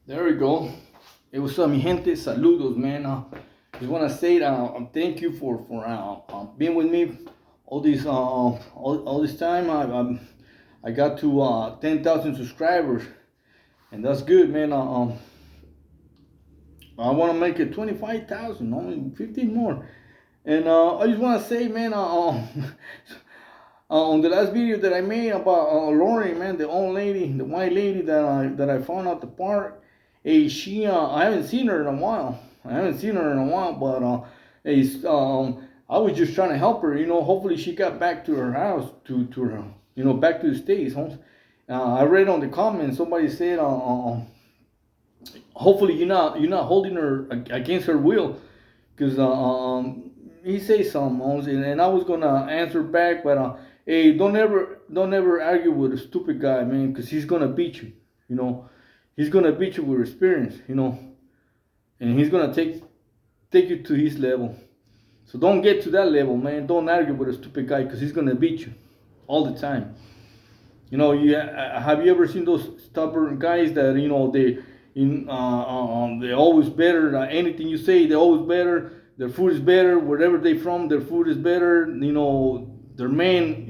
There we go. It was mi gente. Saludos, man. Just want to say thank you for being with me all this time. I got to 10,000 subscribers, and that's good, man. I want to make it 25,000, only 15 more. And I just want to say, man, on the last video that I made about Lauren, man, the old lady, the white lady that I found at the park. Hey, she I haven't seen her in a while. But hey, I was just trying to help her. Hopefully she got back to her house, to her, back to the States. I read on the comments somebody said, hopefully you're not holding her against her will, because he says something, and I was gonna answer back, but hey, don't ever argue with a stupid guy, man, because he's gonna beat you. You know, he's gonna beat you with experience. And he's gonna take you to his level. So don't get to that level, man. Don't argue with a stupid guy, because he's gonna beat you all the time. Have you ever seen those stubborn guys that they always better. Anything you say, they always better. Their food is better. Wherever they from, their food is better. Their man,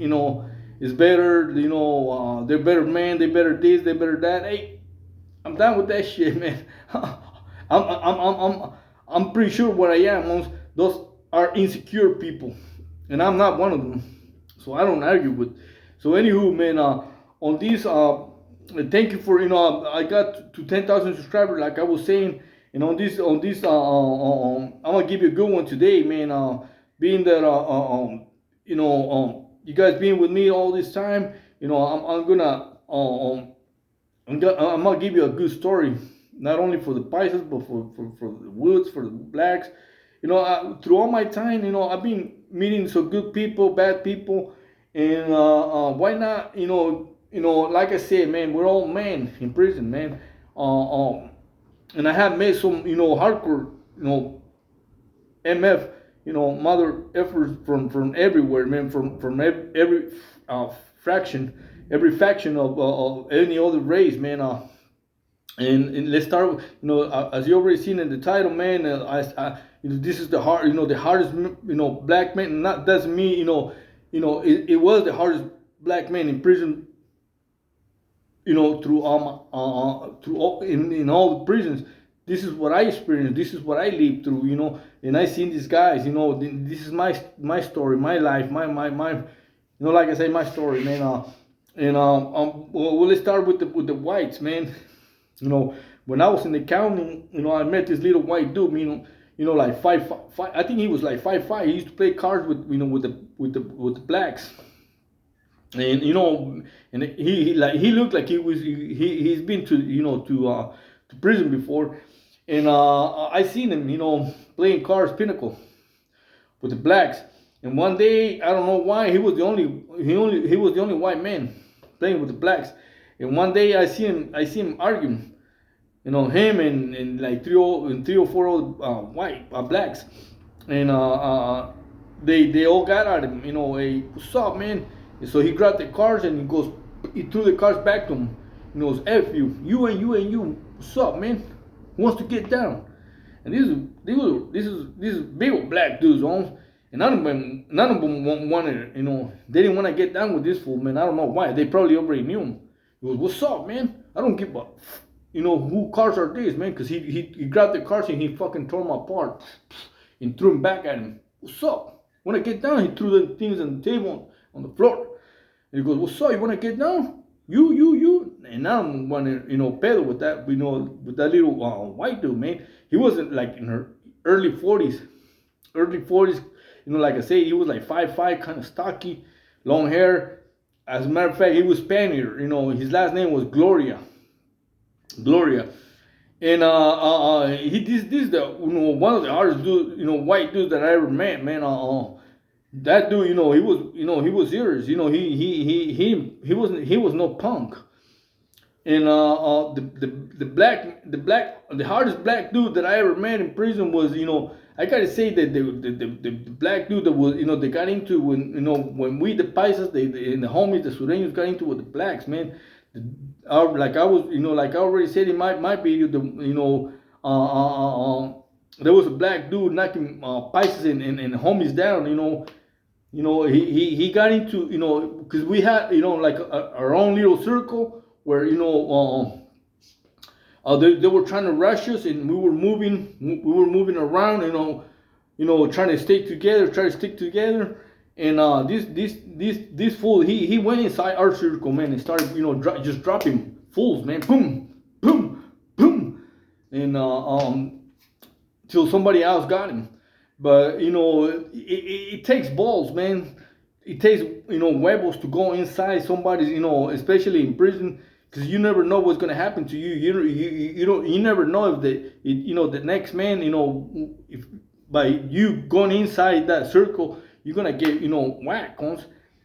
is better. They're better man. They better this. They better that. Hey, I'm done with that shit, man. I'm pretty sure what I am. Those are insecure people, and I'm not one of them. So I don't argue with. So anywho, man, on this, thank you for I got to 10,000 subscribers, like I was saying, and on this, I'm gonna give you a good one today, man. Being that you guys being with me all this time, I'm gonna give you a good story, not only for the Pisas, but for the Woods, for the blacks. Through all my time, I've been meeting some good people, bad people, and why not? Like I said, man, we're all men in prison, man. And I have met some, hardcore, MF, mother efforts from everywhere, man, from every fraction, every faction of any other race, man. And let's start, as you already seen in the title, man. This is the hardest, black man. Not doesn't mean, it was the hardest black man in prison, through all, in all the prisons. This is what I experienced. This is what I lived through, and I seen these guys. This is my story, my life, my like I say, my story, man. Well, let's start with the whites, man. When I was in the county, I met this little white dude, like 5'5". I think he was like 5'5". He used to play cards with the blacks, and and he looked like he's been to prison before, and I seen him, playing cards pinochle with the blacks. And one day, I don't know why, he was the only white man playing with the blacks. And one day I see him arguing, him and like three or four other white blacks, and they all got at him, hey, what's up, man? And so he grabbed the cards and he threw the cards back to him. He goes, F you, you and you and you, what's up, man? Who wants to get down? And these big old black dudes, and none of them wanted, they didn't want to get down with this fool, man. I don't know why. They probably already knew him. He goes, what's up, man? I don't give a, who cards are these, man? Because he grabbed the cards and he fucking tore them apart and threw them back at him. What's up? When I get down, he threw the things on the table, on the floor. And he goes, what's up? You want to get down? You. And I don't want to, peddle with that, with that little white dude, man. He wasn't like in her early 40s. Like I say, he was like 5'5", kind of stocky, long hair. As a matter of fact, he was Spaniard. His last name was Gloria. And this the one of the hardest dudes, white dudes that I ever met, man. That dude, he was serious. He was no punk. And the hardest black dude that I ever met in prison was, I gotta say that the black dude that was, they got into when we the Paisas, and the homies, the Sureños got into with the blacks, man. like I was, like I already said in my video, there was a black dude knocking Pisas and homies down. He got into, because we had, like our own little circle where, they were trying to rush us, and we were moving around, trying to stay together, try to stick together. And this fool, he went inside our circle, man, and started, just dropping fools, man, boom, boom, boom, and till somebody else got him. But it takes balls, man. It takes, huevos to go inside somebody's, especially in prison, because you never know what's gonna happen to you. You never know if the next man, if by you going inside that circle, you're gonna get, whack.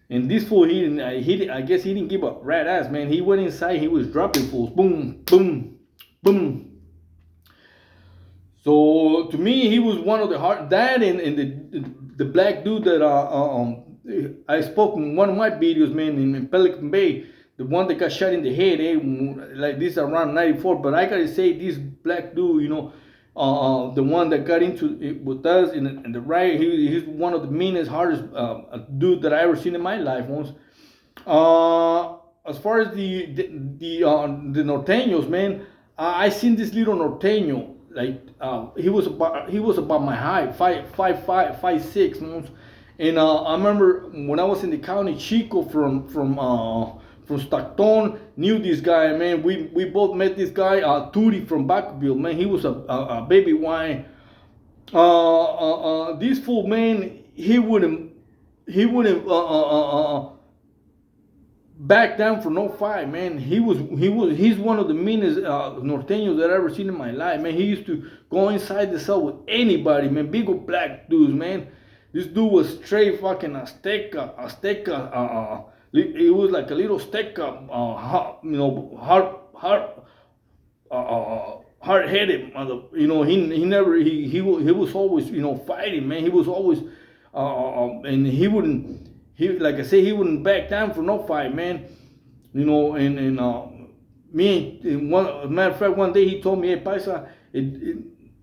And this fool, I guess he didn't give a rat ass, man. He went inside, he was dropping fools, boom, boom, boom. So to me, he was one of the hard, that and the black dude that I spoke in one of my videos, man, in Pelican Bay, the one that got shot in the head, like this around '94. But I gotta say, this black dude, the one that got into it with us in the riot, he's one of the meanest, hardest dude that I ever seen in my life. Once, as far as the Norteños, man, I seen this little Norteño. Like he was about my height, 5'6", and I remember when I was in the county, Chico from Stockton knew this guy, man. We both met this guy, Turi from Backville, man. He was a baby wine. This fool, man, he wouldn't back down for no fight, man. He's one of the meanest Norteños that I ever seen in my life, man. He used to go inside the cell with anybody, man. Big old black dudes, man. This dude was straight fucking Azteca. It was like a little Azteca, hard-headed, he was always, fighting, man. He was always, and he wouldn't. Like I say, he wouldn't back down for no fight, man. And one matter of fact, one day he told me, "Hey, Paisa,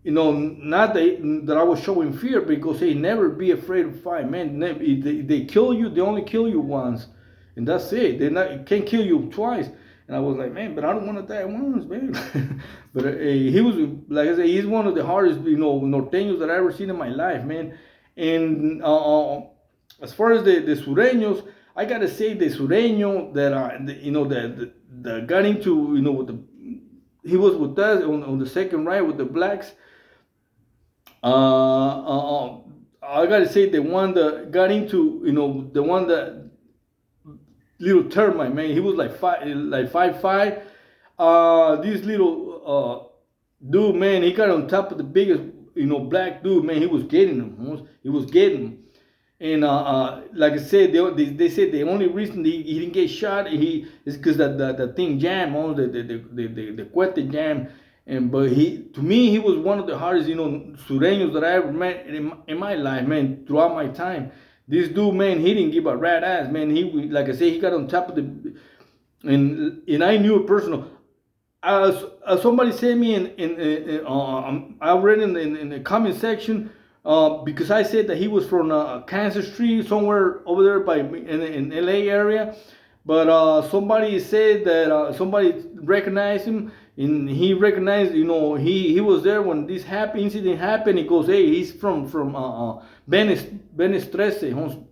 not that I was showing fear, because hey, never be afraid of fight, man. They kill you, they only kill you once, and that's it. Can't kill you twice." And I was like, man, but I don't want to die once, man. But he was, like I said, he's one of the hardest, Norteños that I ever seen in my life, man. And as far as the Sureños, I gotta say the Sureño that that got into, he was with us on the second ride with the blacks. I gotta say the one that got into, the one that little termite, man. He was like 5'5". This little dude, man, he got on top of the biggest, black dude, man. He was getting him. He was getting him. And like I said, they said the only reason he didn't get shot is because the thing jammed, the cuete jammed. But to me, he was one of the hardest, Sureños that I ever met in my life, man. Throughout my time, this dude, man, he didn't give a rat ass, man. Like I said, he got on top of and I knew it personal. Somebody said me I read in the comment section. Because I said that he was from Kansas Street, somewhere over there in LA area, but somebody said that somebody recognized him, and he recognized, he was there when this incident happened. He goes, hey, he's from Venice 13,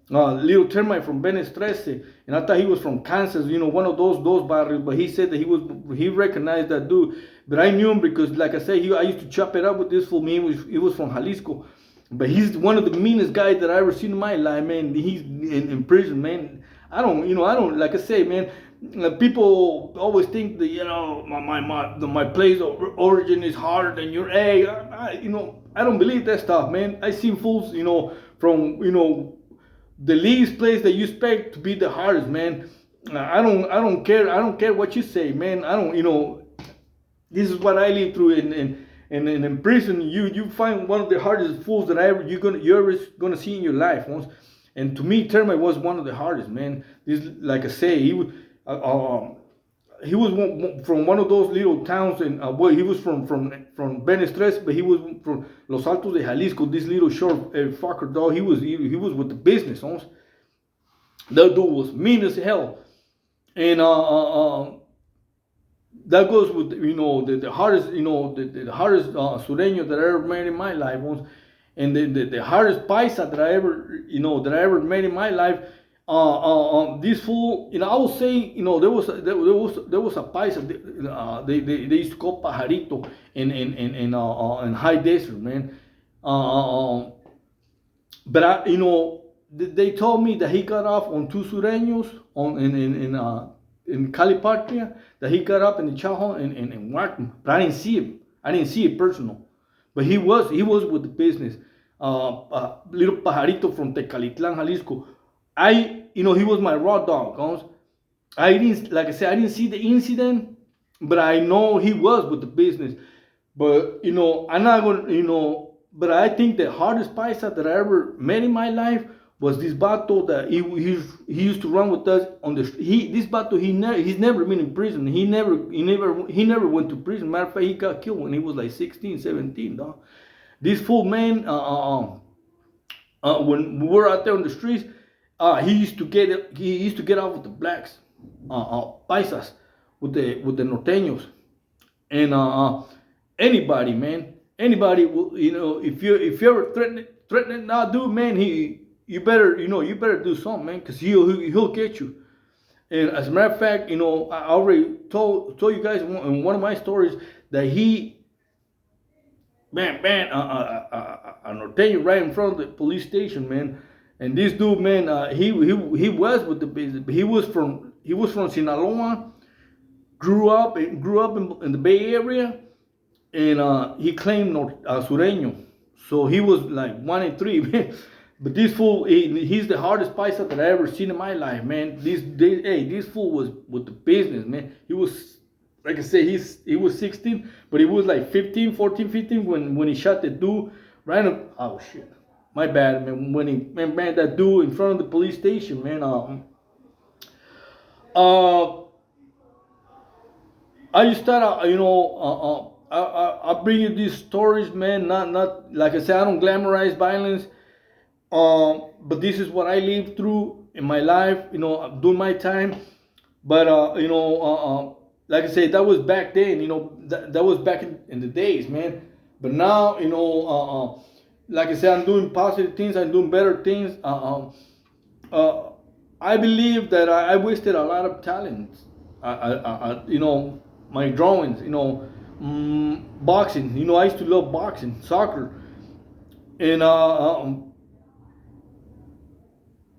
little termite from Venice 13, and I thought he was from Kansas, one of those barrios. But he said that he recognized that dude. But I knew him because, like I said, I used to chop it up with this fool. He was from Jalisco, but he's one of the meanest guys that I ever seen in my life, man. He's in prison, man. I don't, like I say, man. People always think that my place of origin is harder than your egg. I don't believe that stuff, man. I seen fools, from the least place that you expect to be the hardest, man. I don't care what you say, man. This is what I lived through in prison. You find one of the hardest fools that you're ever gonna see in your life. And to me, termite was one of the hardest, man. This, like I say, he was from one of those little towns, and well, he was from Benestres, but he was from Los Altos de Jalisco. This little short fucker, dog. He was with the business, huh? That dude was mean as hell, and that goes with the hardest the hardest Sureño that I ever met in my life once, and the hardest Paisa that I ever met in my life. This fool, I would say, there was a Paisa. They used to call Pajarito in high desert, man. But they told me that he got off on two Sureños in Calipatria, that he got up in the chow hall and whacked him. But I didn't see him. I didn't see it personal. But he was with the business. Little Pajarito from Tecalitlan, Jalisco. He was my raw dog. I didn't, like I said, I didn't see the incident, but I know he was with the business. But I'm not gonna, but I think the hardest Paisa that I ever met in my life was this vato that he used to run with us on the. This vato he's never been in prison. He never went to prison. Matter of fact, he got killed when he was like 16, 17. Dog. This fool, man. When we were out there on the streets, he used to get out with the blacks, Paisas, with the Norteños, and anybody, man, anybody, if you ever threatening that dude, man, you better do something, man, because he'll get you. And as a matter of fact, I already told you guys in one of my stories that a Norteño right in front of the police station, man. And this dude, man, he was with the business. He was from Sinaloa, grew up in the Bay Area, and he claimed Sureño. So he was like 1 in 3, man. But this fool, he's the hardest Paisa that I ever seen in my life, man. This fool was with the business, man. He was, like I said, he was 16, but he was like 15, 14, 15 when he shot the dude right up. Oh shit. My bad, man. When he that dude in front of the police station, man. I just thought, I bring you these stories, man. Not like I said, I don't glamorize violence. But this is what I lived through in my life, during my time. But like I said, that was back then. That was back in the days, man. But now, like I said, I'm doing positive things. I'm doing better things. I believe that I wasted a lot of talent. My drawings. Boxing. I used to love boxing, soccer, and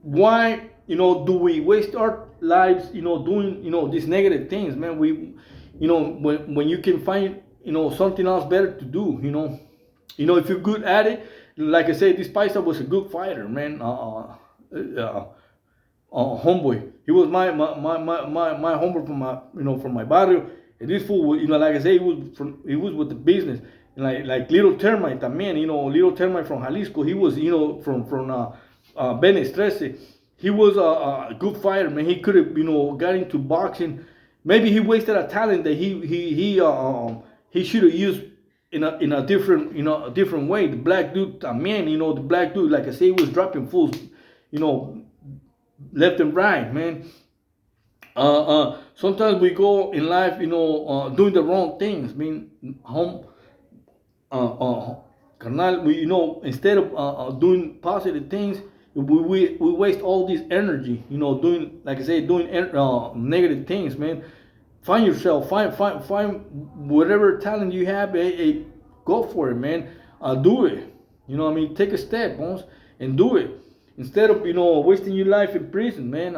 why do we waste our lives doing these negative things, man? When you can find something else better to do, if you're good at it. Like I said, this Paisa was a good fighter, man. Homeboy. He was my homeboy from my barrio. And this fool, like I said, he was with the business. And like Little Termite también, Little Termite from Jalisco. He was from Benestrese. He was a good fighter, man. He could have got into boxing. Maybe he wasted a talent that he should have used in a different way. The black dude, man, the black dude, like I say, he was dropping fools, left and right, man. Sometimes we go in life, doing the wrong things. I mean, carnal, instead of doing positive things, we waste all this energy, doing, like I say, doing negative things, man. Find yourself, find whatever talent you have, go for it, man. Do it. Take a step, Bones, and do it. Instead of, wasting your life in prison, man.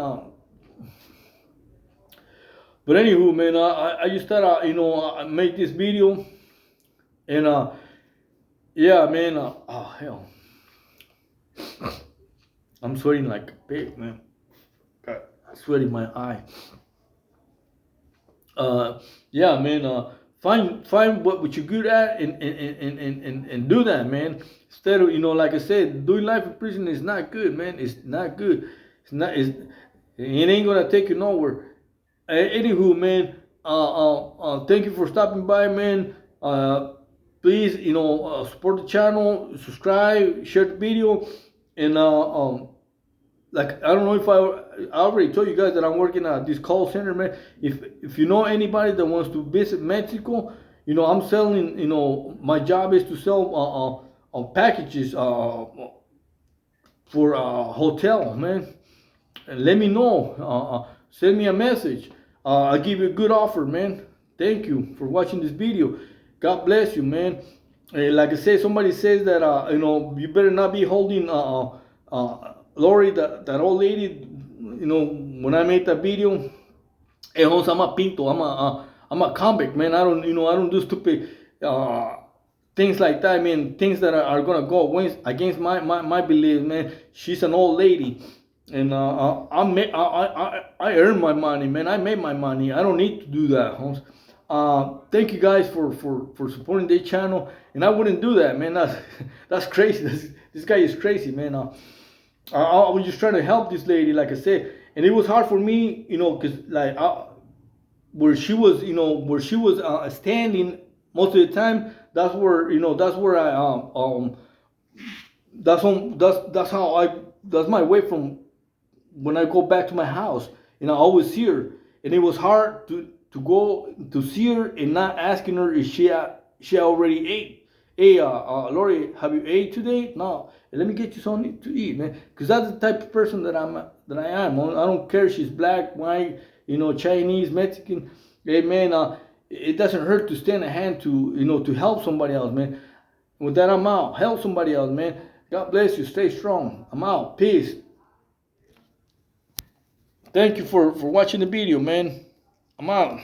But anywho, man, I just thought, I make this video. And, yeah, man, oh, hell. I'm sweating like a pig, man. Got sweat in my eye. Yeah, man. Find what you're good at and do that, man. Instead of like I said, doing life in prison is not good, man. It's not good. It ain't gonna take you nowhere. Anywho, man. Thank you for stopping by, man. Please, support the channel, subscribe, share the video, and like I don't know if I already told you guys that I'm working at this call center, man. If you know anybody that wants to visit Mexico, I'm selling. My job is to sell packages for a hotel, man. And let me know. Send me a message. I'll give you a good offer, man. Thank you for watching this video. God bless you, man. Like I said, somebody says that you better not be holding Lori, that old lady. When I made that video, hey, Jose, I'm a pinto. I'm a convict, man. I don't do stupid things like that. I mean, things that are gonna go against my beliefs, man. She's an old lady, and I earned my money, man. I made my money. I don't need to do that, Holmes. Thank you guys for supporting this channel, and I wouldn't do that, man. That's crazy. This guy is crazy, man. I was just trying to help this lady, like I said, and it was hard for me, because like where she was standing most of the time. That's where I that's my way from when I go back to my house, and I always see her, and it was hard to go to see her and not asking her if she already ate. Hey, Lori, have you ate today? No. Let me get you something to eat, man. Because that's the type of person that I am. I don't care if she's black, white, Chinese, Mexican. Hey, man, it doesn't hurt to stand a hand to help somebody else, man. With that, I'm out. Help somebody else, man. God bless you. Stay strong. I'm out. Peace. Thank you for watching the video, man. I'm out.